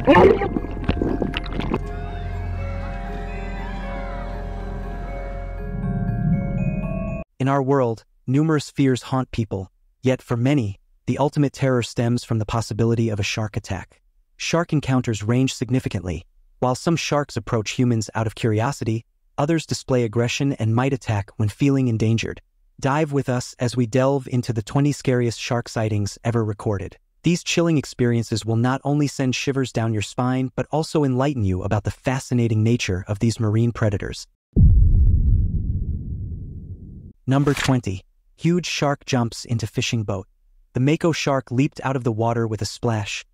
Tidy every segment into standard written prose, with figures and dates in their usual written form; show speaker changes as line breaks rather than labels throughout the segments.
In our world, numerous fears haunt people, yet for many, the ultimate terror stems from the possibility of a shark attack. Shark encounters range significantly. While some sharks approach humans out of curiosity, others display aggression and might attack when feeling endangered. Dive with us as we delve into the 20 scariest shark sightings ever recorded. These chilling experiences will not only send shivers down your spine, but also enlighten you about the fascinating nature of these marine predators. Number 20. Huge shark jumps into fishing boat. The mako shark leaped out of the water with a splash,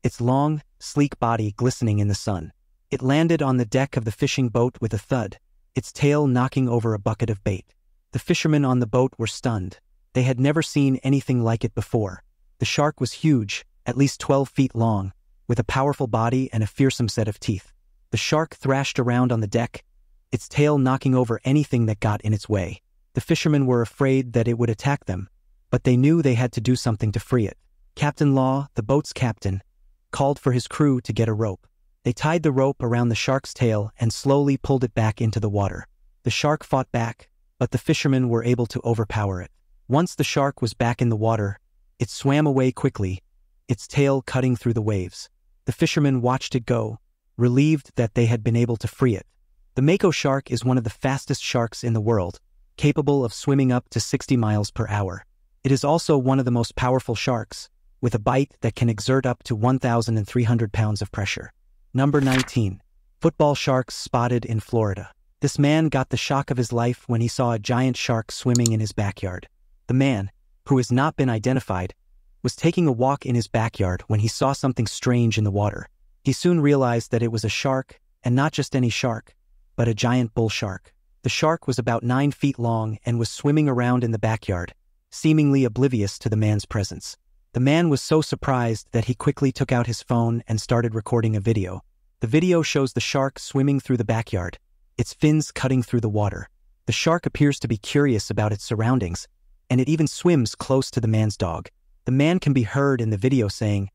its long, sleek body glistening in the sun. It landed on the deck of the fishing boat with a thud, its tail knocking over a bucket of bait. The fishermen on the boat were stunned. They had never seen anything like it before. The shark was huge, at least 12 feet long, with a powerful body and a fearsome set of teeth. The shark thrashed around on the deck, its tail knocking over anything that got in its way. The fishermen were afraid that it would attack them, but they knew they had to do something to free it. Captain Law, the boat's captain, called for his crew to get a rope. They tied the rope around the shark's tail and slowly pulled it back into the water. The shark fought back, but the fishermen were able to overpower it. Once the shark was back in the water, it swam away quickly, its tail cutting through the waves. The fishermen watched it go, relieved that they had been able to free it. The mako shark is one of the fastest sharks in the world, capable of swimming up to 60 miles per hour. It is also one of the most powerful sharks, with a bite that can exert up to 1,300 pounds of pressure. Number 19. Football sharks spotted in Florida. This man got the shock of his life when he saw a giant shark swimming in his backyard. The man, who has not been identified, was taking a walk in his backyard when he saw something strange in the water. He soon realized that it was a shark, and not just any shark, but a giant bull shark. The shark was about 9 feet long and was swimming around in the backyard, seemingly oblivious to the man's presence. The man was so surprised that he quickly took out his phone and started recording a video. The video shows the shark swimming through the backyard, its fins cutting through the water. The shark appears to be curious about its surroundings, and it even swims close to the man's dog. The man can be heard in the video saying,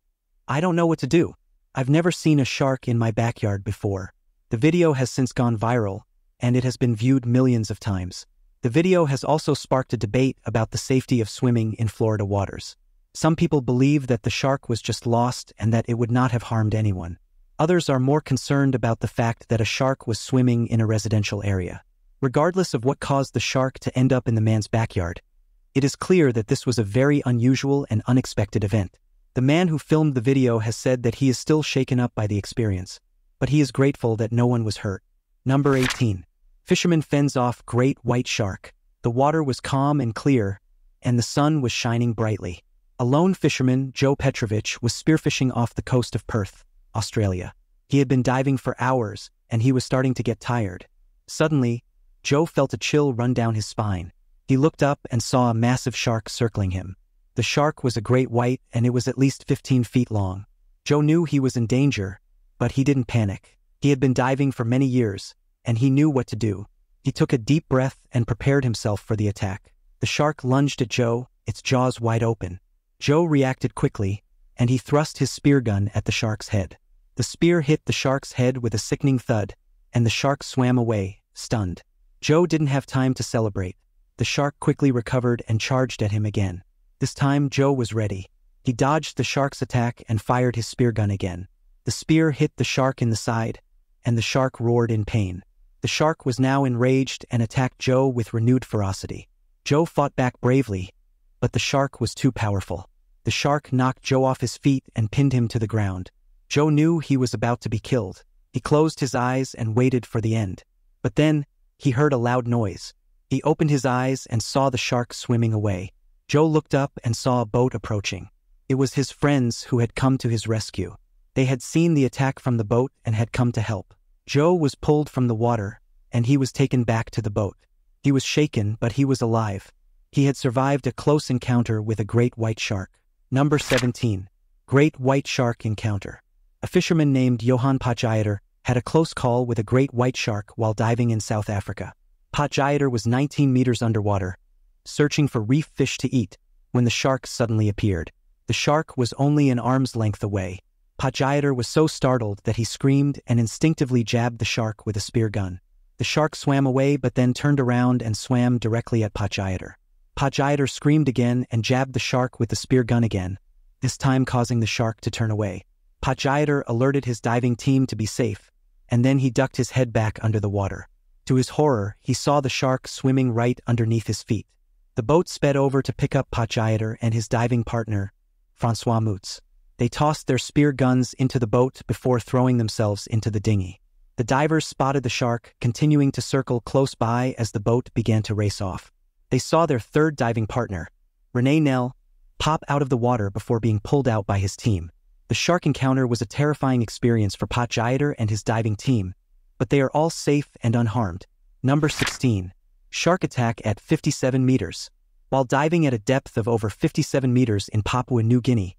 "I don't know what to do. I've never seen a shark in my backyard before." The video has since gone viral, and it has been viewed millions of times. The video has also sparked a debate about the safety of swimming in Florida waters. Some people believe that the shark was just lost and that it would not have harmed anyone. Others are more concerned about the fact that a shark was swimming in a residential area. Regardless of what caused the shark to end up in the man's backyard, it is clear that this was a very unusual and unexpected event. The man who filmed the video has said that he is still shaken up by the experience, but he is grateful that no one was hurt. Number 18. Fisherman fends off great white shark. The water was calm and clear, and the sun was shining brightly. A lone fisherman, Joe Petrovich, was spearfishing off the coast of Perth, Australia. He had been diving for hours, and he was starting to get tired. Suddenly, Joe felt a chill run down his spine. He looked up and saw a massive shark circling him. The shark was a great white, and it was at least 15 feet long. Joe knew he was in danger, but he didn't panic. He had been diving for many years, and he knew what to do. He took a deep breath and prepared himself for the attack. The shark lunged at Joe, its jaws wide open. Joe reacted quickly, and he thrust his spear gun at the shark's head. The spear hit the shark's head with a sickening thud, and the shark swam away, stunned. Joe didn't have time to celebrate. The shark quickly recovered and charged at him again. This time, Joe was ready. He dodged the shark's attack and fired his spear gun again. The spear hit the shark in the side, and the shark roared in pain. The shark was now enraged and attacked Joe with renewed ferocity. Joe fought back bravely, but the shark was too powerful. The shark knocked Joe off his feet and pinned him to the ground. Joe knew he was about to be killed. He closed his eyes and waited for the end. But then, he heard a loud noise. He opened his eyes and saw the shark swimming away. Joe looked up and saw a boat approaching. It was his friends who had come to his rescue. They had seen the attack from the boat and had come to help. Joe was pulled from the water, and he was taken back to the boat. He was shaken, but he was alive. He had survived a close encounter with a great white shark. Number 17. Great white shark encounter. A fisherman named Johan Potgieter had a close call with a great white shark while diving in South Africa. Potgieter was 19 meters underwater, searching for reef fish to eat, when the shark suddenly appeared. The shark was only an arm's length away. Pajayatar was so startled that he screamed and instinctively jabbed the shark with a spear gun. The shark swam away but then turned around and swam directly at Pajayatar. Pajayatar screamed again and jabbed the shark with the spear gun again, this time causing the shark to turn away. Pajayatar alerted his diving team to be safe, and then he ducked his head back under the water. To his horror, he saw the shark swimming right underneath his feet. The boat sped over to pick up Pajayatar and his diving partner, Francois Moutz. They tossed their spear guns into the boat before throwing themselves into the dinghy. The divers spotted the shark, continuing to circle close by as the boat began to race off. They saw their third diving partner, René Nel, pop out of the water before being pulled out by his team. The shark encounter was a terrifying experience for Pajayatar and his diving team, but they are all safe and unharmed. Number 16. Shark attack at 57 meters. While diving at a depth of over 57 meters in Papua New Guinea,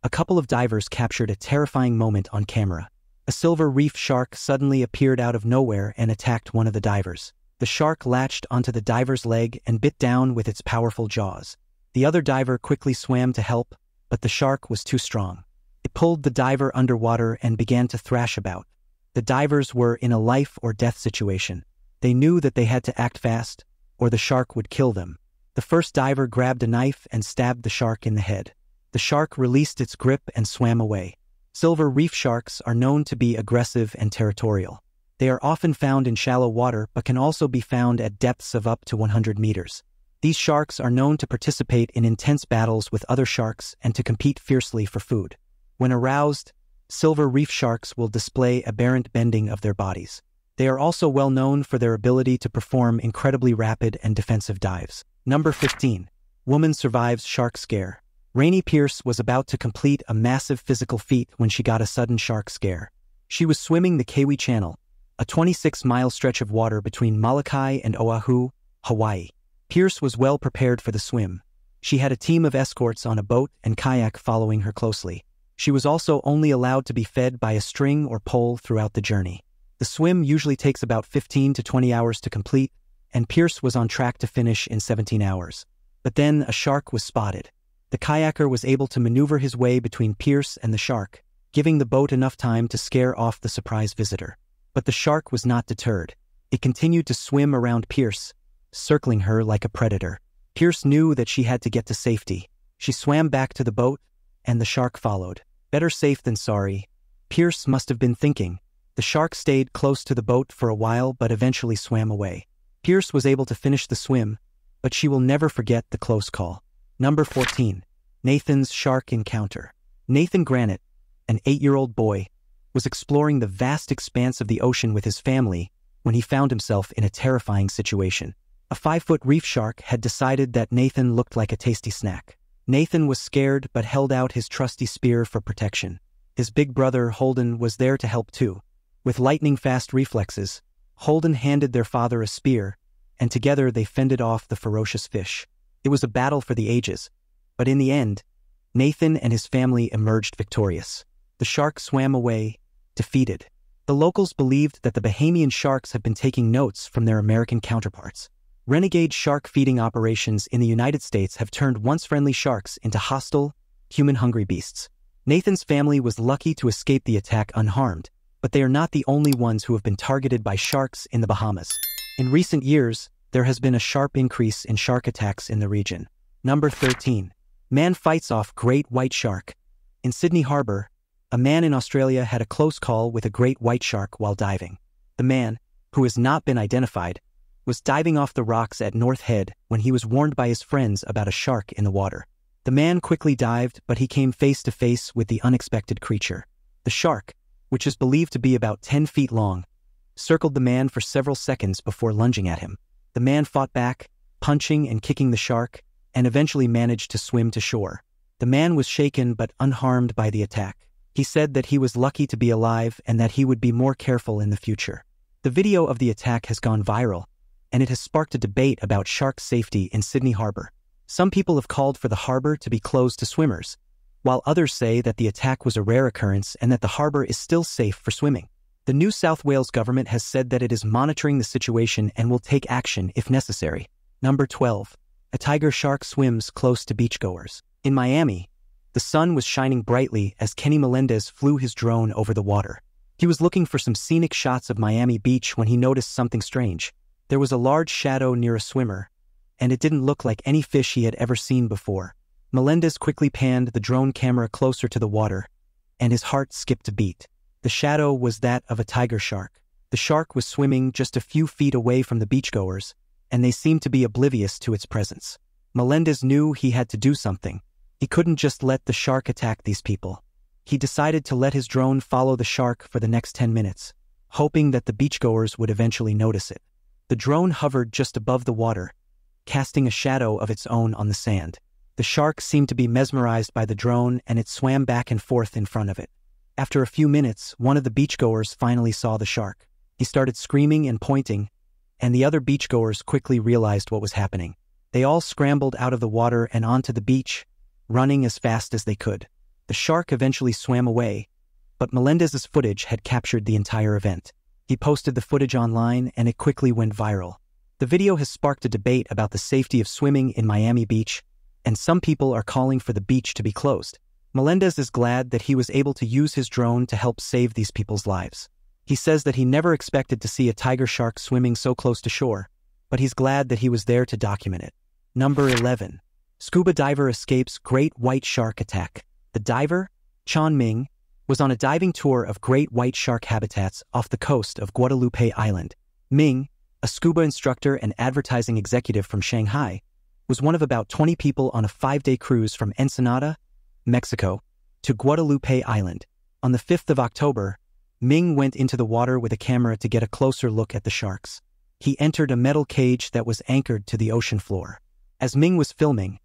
a couple of divers captured a terrifying moment on camera. A silver reef shark suddenly appeared out of nowhere and attacked one of the divers. The shark latched onto the diver's leg and bit down with its powerful jaws. The other diver quickly swam to help, but the shark was too strong. It pulled the diver underwater and began to thrash about. The divers were in a life-or-death situation. They knew that they had to act fast, or the shark would kill them. The first diver grabbed a knife and stabbed the shark in the head. The shark released its grip and swam away. Silver reef sharks are known to be aggressive and territorial. They are often found in shallow water but can also be found at depths of up to 100 meters. These sharks are known to participate in intense battles with other sharks and to compete fiercely for food. When aroused, silver reef sharks will display aberrant bending of their bodies. They are also well known for their ability to perform incredibly rapid and defensive dives. Number 15. Woman survives shark scare. Rainey Pierce was about to complete a massive physical feat when she got a sudden shark scare. She was swimming the Kauai Channel, a 26-mile stretch of water between Molokai and Oahu, Hawaii. Pierce was well prepared for the swim. She had a team of escorts on a boat and kayak following her closely. She was also only allowed to be fed by a string or pole throughout the journey. The swim usually takes about 15 to 20 hours to complete, and Pierce was on track to finish in 17 hours. But then a shark was spotted. The kayaker was able to maneuver his way between Pierce and the shark, giving the boat enough time to scare off the surprise visitor. But the shark was not deterred. It continued to swim around Pierce, circling her like a predator. Pierce knew that she had to get to safety. She swam back to the boat, and the shark followed. Better safe than sorry, Pierce must have been thinking. The shark stayed close to the boat for a while but eventually swam away. Pierce was able to finish the swim, but she will never forget the close call. Number 14. Nathan's shark encounter. Nathan Granite, an 8-year-old boy, was exploring the vast expanse of the ocean with his family when he found himself in a terrifying situation. A 5-foot reef shark had decided that Nathan looked like a tasty snack. Nathan was scared but held out his trusty spear for protection. His big brother, Holden, was there to help too. With lightning-fast reflexes, Holden handed their father a spear, and together they fended off the ferocious fish. It was a battle for the ages, but in the end, Nathan and his family emerged victorious. The shark swam away, defeated. The locals believed that the Bahamian sharks have been taking notes from their American counterparts. Renegade shark feeding operations in the United States have turned once friendly sharks into hostile, human-hungry beasts. Nathan's family was lucky to escape the attack unharmed, but they are not the only ones who have been targeted by sharks in the Bahamas. In recent years, there has been a sharp increase in shark attacks in the region. Number 13. Man fights off great white shark. In Sydney Harbor, a man in Australia had a close call with a great white shark while diving. The man, who has not been identified, was diving off the rocks at North Head when he was warned by his friends about a shark in the water. The man quickly dived, but he came face to face with the unexpected creature. The shark, which is believed to be about 10 feet long, circled the man for several seconds before lunging at him. The man fought back, punching and kicking the shark, and eventually managed to swim to shore. The man was shaken but unharmed by the attack. He said that he was lucky to be alive and that he would be more careful in the future. The video of the attack has gone viral, and it has sparked a debate about shark safety in Sydney Harbor. Some people have called for the harbor to be closed to swimmers, while others say that the attack was a rare occurrence and that the harbor is still safe for swimming. The New South Wales government has said that it is monitoring the situation and will take action if necessary. Number 12. A tiger shark swims close to beachgoers. In Miami, The sun was shining brightly as Kenny Melendez flew his drone over the water. He was looking for some scenic shots of Miami Beach when he noticed something strange. There was a large shadow near a swimmer, and it didn't look like any fish he had ever seen before. Melendez quickly panned the drone camera closer to the water, and his heart skipped a beat. The shadow was that of a tiger shark. The shark was swimming just a few feet away from the beachgoers, and they seemed to be oblivious to its presence. Melendez knew he had to do something. He couldn't just let the shark attack these people. He decided to let his drone follow the shark for the next 10 minutes, hoping that the beachgoers would eventually notice it. The drone hovered just above the water, casting a shadow of its own on the sand. The shark seemed to be mesmerized by the drone, and it swam back and forth in front of it. After a few minutes, one of the beachgoers finally saw the shark. He started screaming and pointing, and the other beachgoers quickly realized what was happening. They all scrambled out of the water and onto the beach, running as fast as they could. The shark eventually swam away, but Melendez's footage had captured the entire event. He posted the footage online, and it quickly went viral. The video has sparked a debate about the safety of swimming in Miami Beach, and some people are calling for the beach to be closed. Melendez is glad that he was able to use his drone to help save these people's lives. He says that he never expected to see a tiger shark swimming so close to shore, but he's glad that he was there to document it. Number 11. Scuba diver escapes great white shark attack. The diver, Chan Ming, was on a diving tour of great white shark habitats off the coast of Guadalupe Island. Ming, a scuba instructor and advertising executive from Shanghai, was one of about 20 people on a 5-day cruise from Ensenada, Mexico, to Guadalupe Island. On the 5th of October, Ming went into the water with a camera to get a closer look at the sharks. He entered a metal cage that was anchored to the ocean floor. As Ming was filming,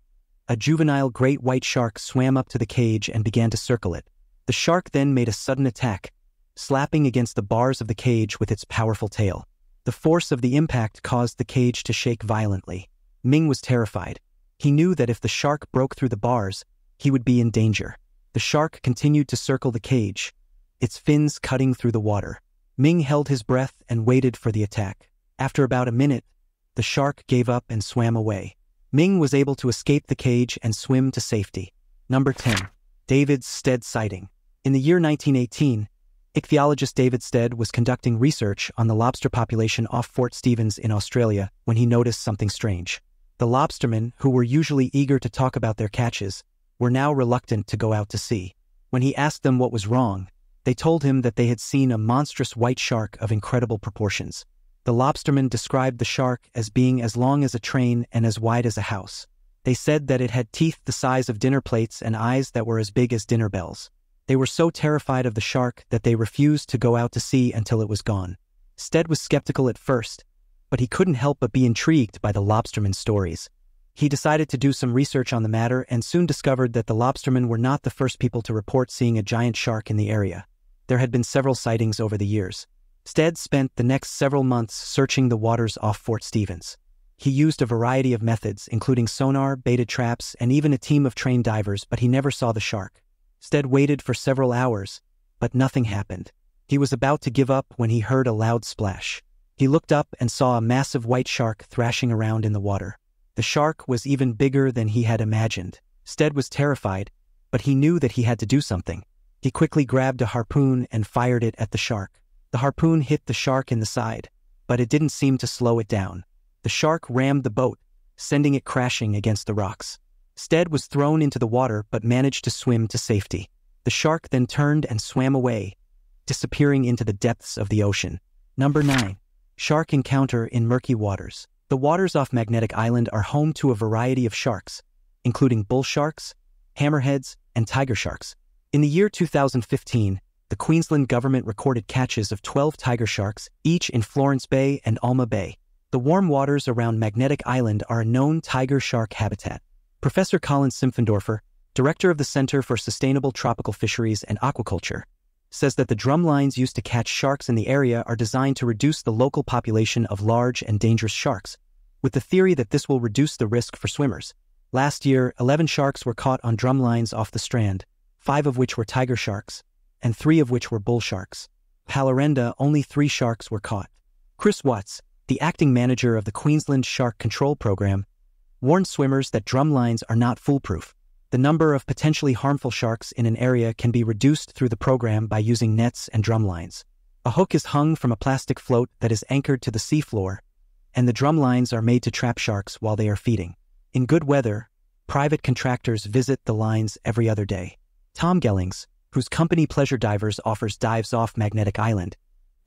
a juvenile great white shark swam up to the cage and began to circle it. The shark then made a sudden attack, slapping against the bars of the cage with its powerful tail. The force of the impact caused the cage to shake violently. Ming was terrified. He knew that if the shark broke through the bars, he would be in danger. The shark continued to circle the cage, its fins cutting through the water. Ming held his breath and waited for the attack. After about a minute, the shark gave up and swam away. Ming was able to escape the cage and swim to safety. Number 10. David Stead sighting. In the year 1918, ichthyologist David Stead was conducting research on the lobster population off Fort Stevens in Australia when he noticed something strange. The lobstermen, who were usually eager to talk about their catches, were now reluctant to go out to sea. When he asked them what was wrong, they told him that they had seen a monstrous white shark of incredible proportions. The lobstermen described the shark as being as long as a train and as wide as a house. They said that it had teeth the size of dinner plates and eyes that were as big as dinner bells. They were so terrified of the shark that they refused to go out to sea until it was gone. Stead was skeptical at first, but he couldn't help but be intrigued by the lobstermen's stories. He decided to do some research on the matter and soon discovered that the lobstermen were not the first people to report seeing a giant shark in the area. There had been several sightings over the years. Stead spent the next several months searching the waters off Fort Stevens. He used a variety of methods, including sonar, baited traps, and even a team of trained divers, but he never saw the shark. Stead waited for several hours, but nothing happened. He was about to give up when he heard a loud splash. He looked up and saw a massive white shark thrashing around in the water. The shark was even bigger than he had imagined. Stead was terrified, but he knew that he had to do something. He quickly grabbed a harpoon and fired it at the shark. The harpoon hit the shark in the side, but it didn't seem to slow it down. The shark rammed the boat, sending it crashing against the rocks. Stead was thrown into the water but managed to swim to safety. The shark then turned and swam away, disappearing into the depths of the ocean. Number 9. Shark encounter in murky waters. The waters off Magnetic Island are home to a variety of sharks, including bull sharks, hammerheads, and tiger sharks. In the year 2015, the Queensland government recorded catches of 12 tiger sharks, each in Florence Bay and Alma Bay. The warm waters around Magnetic Island are a known tiger shark habitat. Professor Colin Simpfendorfer, director of the Center for Sustainable Tropical Fisheries and Aquaculture, says that the drum lines used to catch sharks in the area are designed to reduce the local population of large and dangerous sharks, with the theory that this will reduce the risk for swimmers. Last year, 11 sharks were caught on drum lines off the Strand, 5 of which were tiger sharks, and 3 of which were bull sharks. Palarenda, only 3 sharks were caught. Chris Watts, the acting manager of the Queensland Shark Control Program, warned swimmers that drum lines are not foolproof. The number of potentially harmful sharks in an area can be reduced through the program by using nets and drum lines. A hook is hung from a plastic float that is anchored to the seafloor, and the drum lines are made to trap sharks while they are feeding. In good weather, private contractors visit the lines every other day. Tom Gellings, whose company Pleasure Divers offers dives off Magnetic Island,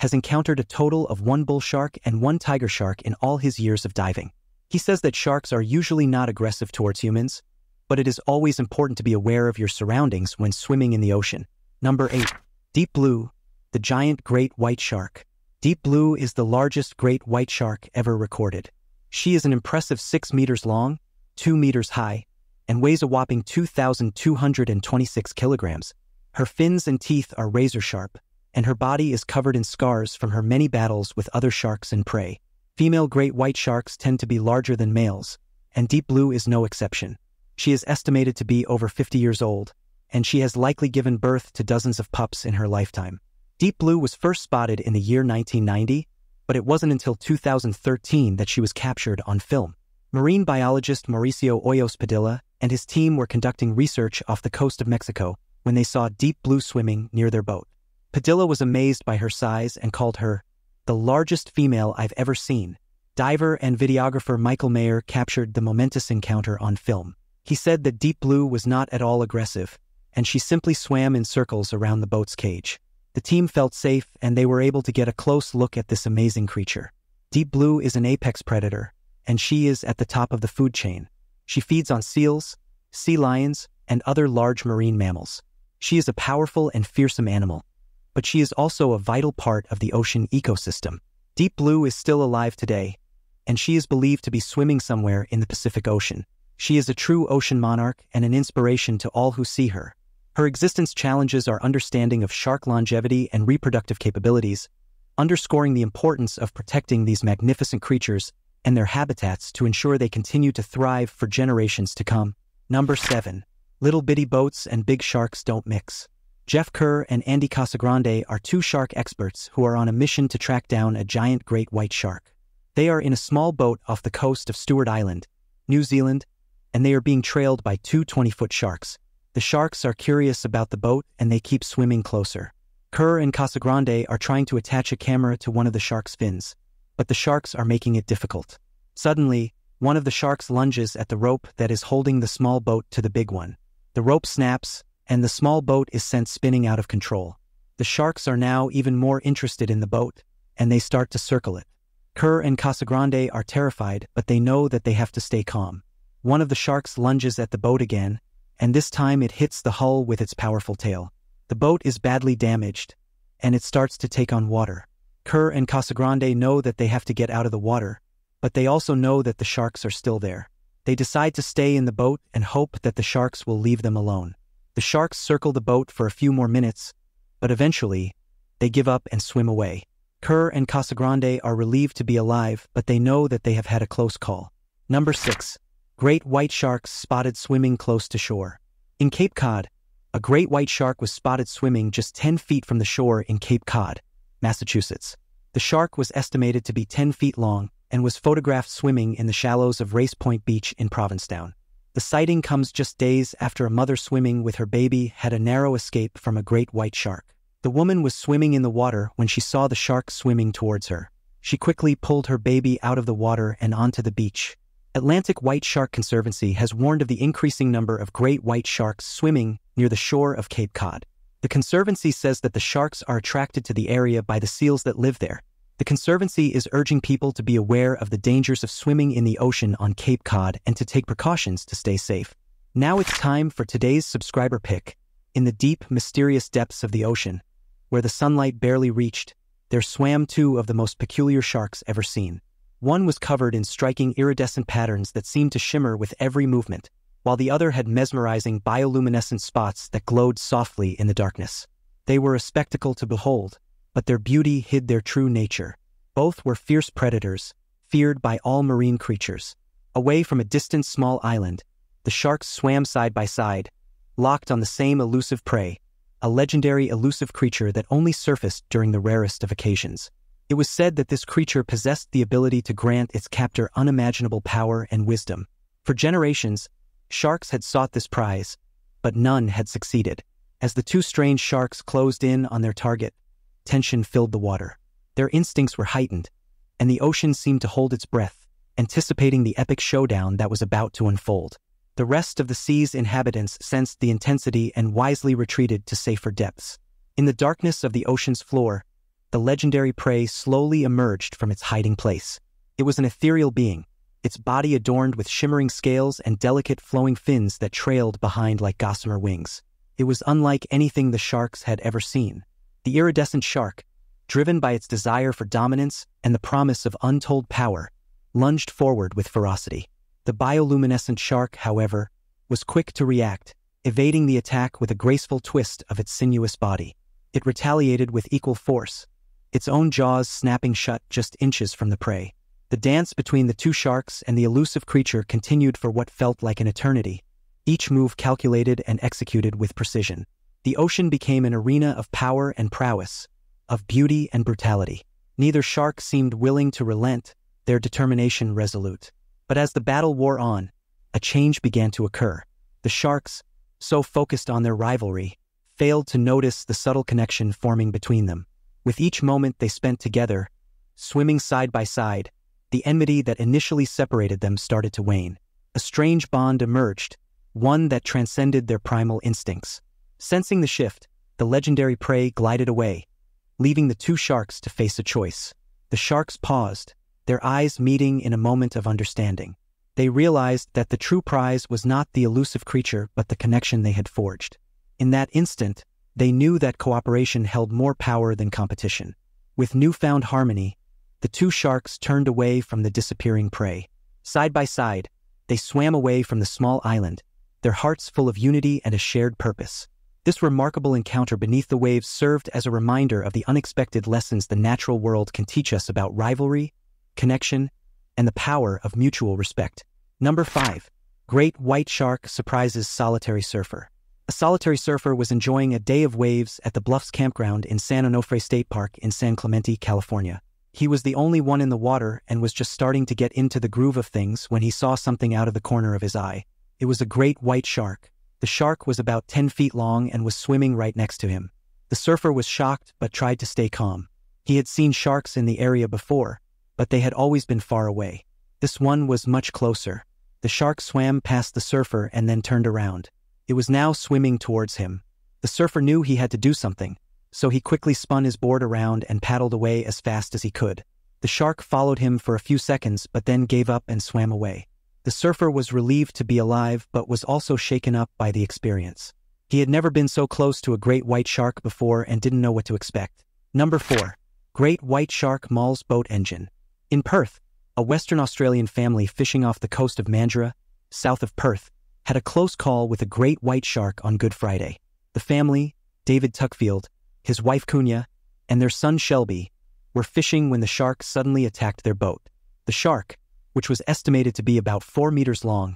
has encountered a total of 1 bull shark and 1 tiger shark in all his years of diving. He says that sharks are usually not aggressive towards humans, but it is always important to be aware of your surroundings when swimming in the ocean. Number 8. Deep Blue, the giant great white shark. Deep Blue is the largest great white shark ever recorded. She is an impressive 6 meters long, 2 meters high, and weighs a whopping 2,226 kilograms. Her fins and teeth are razor sharp, and her body is covered in scars from her many battles with other sharks and prey. Female great white sharks tend to be larger than males, and Deep Blue is no exception. She is estimated to be over 50 years old, and she has likely given birth to dozens of pups in her lifetime. Deep Blue was first spotted in the year 1990, but it wasn't until 2013 that she was captured on film. Marine biologist Mauricio Hoyos Padilla and his team were conducting research off the coast of Mexico when they saw Deep Blue swimming near their boat. Padilla was amazed by her size and called her the largest female I've ever seen. Diver and videographer Michael Mayer captured the momentous encounter on film. He said that Deep Blue was not at all aggressive, and she simply swam in circles around the boat's cage. The team felt safe, and they were able to get a close look at this amazing creature. Deep Blue is an apex predator, and she is at the top of the food chain. She feeds on seals, sea lions, and other large marine mammals. She is a powerful and fearsome animal, but she is also a vital part of the ocean ecosystem. Deep Blue is still alive today, and she is believed to be swimming somewhere in the Pacific Ocean. She is a true ocean monarch and an inspiration to all who see her. Her existence challenges our understanding of shark longevity and reproductive capabilities, underscoring the importance of protecting these magnificent creatures and their habitats to ensure they continue to thrive for generations to come. Number 7. Little bitty boats and big sharks don't mix. Jeff Kerr and Andy Casagrande are 2 shark experts who are on a mission to track down a giant great white shark. They are in a small boat off the coast of Stewart Island, New Zealand, and they are being trailed by 2 20-foot sharks. The sharks are curious about the boat and they keep swimming closer. Kerr and Casagrande are trying to attach a camera to one of the shark's fins, but the sharks are making it difficult. Suddenly, one of the sharks lunges at the rope that is holding the small boat to the big one. The rope snaps, and the small boat is sent spinning out of control. The sharks are now even more interested in the boat, and they start to circle it. Kerr and Casagrande are terrified, but they know that they have to stay calm. One of the sharks lunges at the boat again, and this time it hits the hull with its powerful tail. The boat is badly damaged, and it starts to take on water. Kerr and Casagrande know that they have to get out of the water, but they also know that the sharks are still there. They decide to stay in the boat and hope that the sharks will leave them alone. The sharks circle the boat for a few more minutes, but eventually, they give up and swim away. Kerr and Casagrande are relieved to be alive, but they know that they have had a close call. Number 6. Great white sharks spotted swimming close to shore. In Cape Cod, a great white shark was spotted swimming just 10 feet from the shore in Cape Cod, Massachusetts. The shark was estimated to be 10 feet long and was photographed swimming in the shallows of Race Point Beach in Provincetown. The sighting comes just days after a mother swimming with her baby had a narrow escape from a great white shark. The woman was swimming in the water when she saw the shark swimming towards her. She quickly pulled her baby out of the water and onto the beach. Atlantic White Shark Conservancy has warned of the increasing number of great white sharks swimming near the shore of Cape Cod. The Conservancy says that the sharks are attracted to the area by the seals that live there. The Conservancy is urging people to be aware of the dangers of swimming in the ocean on Cape Cod and to take precautions to stay safe. Now it's time for today's subscriber pick. In the deep, mysterious depths of the ocean, where the sunlight barely reached, there swam 2 of the most peculiar sharks ever seen. One was covered in striking iridescent patterns that seemed to shimmer with every movement, while the other had mesmerizing bioluminescent spots that glowed softly in the darkness. They were a spectacle to behold, but their beauty hid their true nature. Both were fierce predators, feared by all marine creatures. Away from a distant small island, the sharks swam side by side, locked on the same elusive prey, a legendary elusive creature that only surfaced during the rarest of occasions. It was said that this creature possessed the ability to grant its captor unimaginable power and wisdom. For generations, Sharks had sought this prize, but none had succeeded. As the two strange sharks closed in on their target, tension filled the water. Their instincts were heightened, and the ocean seemed to hold its breath, anticipating the epic showdown that was about to unfold. The rest of the sea's inhabitants sensed the intensity and wisely retreated to safer depths. In the darkness of the ocean's floor, the legendary prey slowly emerged from its hiding place. It was an ethereal being, its body adorned with shimmering scales and delicate flowing fins that trailed behind like gossamer wings. It was unlike anything the sharks had ever seen. The iridescent shark, driven by its desire for dominance and the promise of untold power, lunged forward with ferocity. The bioluminescent shark, however, was quick to react, evading the attack with a graceful twist of its sinuous body. It retaliated with equal force, its own jaws snapping shut just inches from the prey. The dance between the two sharks and the elusive creature continued for what felt like an eternity, each move calculated and executed with precision. The ocean became an arena of power and prowess, of beauty and brutality. Neither shark seemed willing to relent, their determination resolute. But as the battle wore on, a change began to occur. The sharks, so focused on their rivalry, failed to notice the subtle connection forming between them. With each moment they spent together, swimming side by side, the enmity that initially separated them started to wane. A strange bond emerged, one that transcended their primal instincts. Sensing the shift, the legendary prey glided away, leaving the two sharks to face a choice. The sharks paused, their eyes meeting in a moment of understanding. They realized that the true prize was not the elusive creature but the connection they had forged. In that instant, they knew that cooperation held more power than competition. With newfound harmony, the two sharks turned away from the disappearing prey. Side by side, they swam away from the small island, their hearts full of unity and a shared purpose. This remarkable encounter beneath the waves served as a reminder of the unexpected lessons the natural world can teach us about rivalry, connection, and the power of mutual respect. Number 5. Great white shark surprises solitary surfer. A solitary surfer was enjoying a day of waves at the Bluffs campground in San Onofre State Park in San Clemente, California. He was the only one in the water and was just starting to get into the groove of things when he saw something out of the corner of his eye. It was a great white shark. The shark was about 10 feet long and was swimming right next to him. The surfer was shocked but tried to stay calm. He had seen sharks in the area before, but they had always been far away. This one was much closer. The shark swam past the surfer and then turned around. It was now swimming towards him. The surfer knew he had to do something, so he quickly spun his board around and paddled away as fast as he could. The shark followed him for a few seconds but then gave up and swam away. The surfer was relieved to be alive but was also shaken up by the experience. He had never been so close to a great white shark before and didn't know what to expect. Number 4. Great white shark mauls boat engine. In Perth, a Western Australian family fishing off the coast of Mandurah, south of Perth, had a close call with a great white shark on Good Friday. The family, David Tuckfield, his wife Kunya, and their son Shelby, were fishing when the shark suddenly attacked their boat. The shark, which was estimated to be about 4 meters long,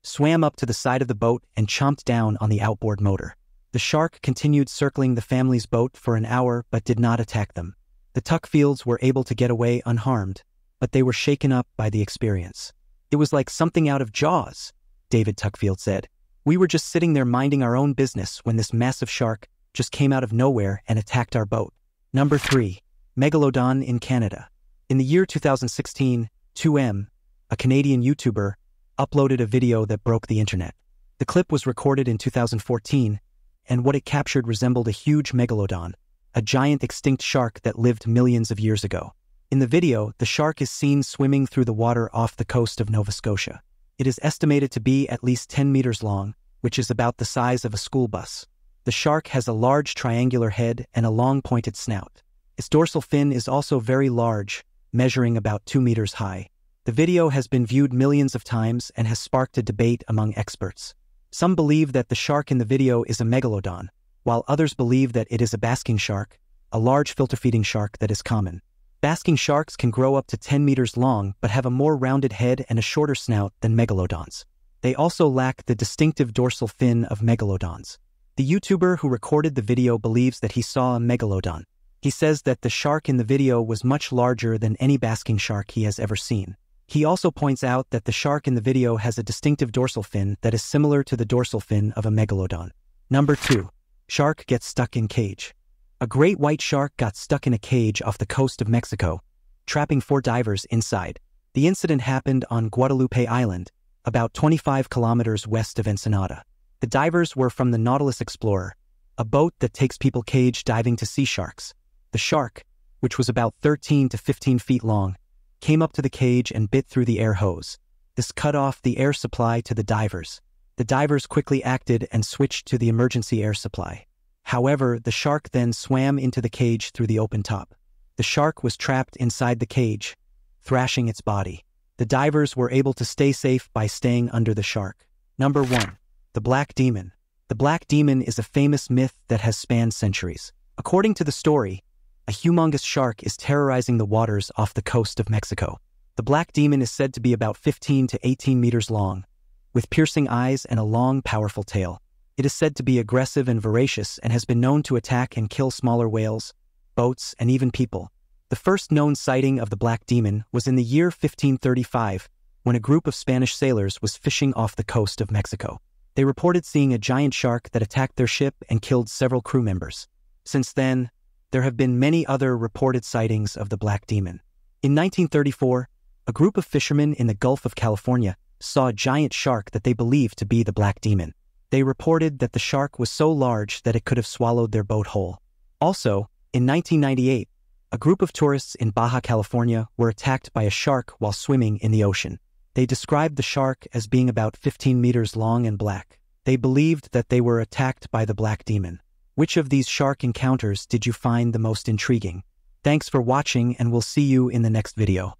swam up to the side of the boat and chomped down on the outboard motor. The shark continued circling the family's boat for an hour but did not attack them. The Tuckfields were able to get away unharmed, but they were shaken up by the experience. "It was like something out of Jaws," David Tuckfield said. "We were just sitting there minding our own business when this massive shark just came out of nowhere and attacked our boat." Number 3. Megalodon in Canada. In the year 2016, 2M, a Canadian YouTuber, uploaded a video that broke the internet. The clip was recorded in 2014, and what it captured resembled a huge megalodon, a giant extinct shark that lived millions of years ago. In the video, the shark is seen swimming through the water off the coast of Nova Scotia. It is estimated to be at least 10 meters long, which is about the size of a school bus. The shark has a large triangular head and a long pointed snout. Its dorsal fin is also very large, measuring about 2 meters high. The video has been viewed millions of times and has sparked a debate among experts. Some believe that the shark in the video is a megalodon, while others believe that it is a basking shark, a large filter-feeding shark that is common. Basking sharks can grow up to 10 meters long but have a more rounded head and a shorter snout than megalodons. They also lack the distinctive dorsal fin of megalodons. The YouTuber who recorded the video believes that he saw a megalodon. He says that the shark in the video was much larger than any basking shark he has ever seen. He also points out that the shark in the video has a distinctive dorsal fin that is similar to the dorsal fin of a megalodon. Number 2. Shark gets stuck in cage. A great white shark got stuck in a cage off the coast of Mexico, trapping 4 divers inside. The incident happened on Guadalupe Island, about 25 kilometers west of Ensenada. The divers were from the Nautilus Explorer, a boat that takes people cage diving to see sharks. The shark, which was about 13 to 15 feet long, came up to the cage and bit through the air hose. This cut off the air supply to the divers. The divers quickly acted and switched to the emergency air supply. However, the shark then swam into the cage through the open top. The shark was trapped inside the cage, thrashing its body. The divers were able to stay safe by staying under the shark. Number 1. The Black Demon. The Black Demon is a famous myth that has spanned centuries. According to the story, a humongous shark is terrorizing the waters off the coast of Mexico. The Black Demon is said to be about 15 to 18 meters long, with piercing eyes and a long, powerful tail. It is said to be aggressive and voracious and has been known to attack and kill smaller whales, boats, and even people. The first known sighting of the Black Demon was in the year 1535, when a group of Spanish sailors was fishing off the coast of Mexico. They reported seeing a giant shark that attacked their ship and killed several crew members. Since then, there have been many other reported sightings of the Black Demon. In 1934, a group of fishermen in the Gulf of California saw a giant shark that they believed to be the Black Demon. They reported that the shark was so large that it could have swallowed their boat whole. Also, in 1998, a group of tourists in Baja California were attacked by a shark while swimming in the ocean. They described the shark as being about 15 meters long and black. They believed that they were attacked by the Black Demon. Which of these shark encounters did you find the most intriguing? Thanks for watching, and we'll see you in the next video.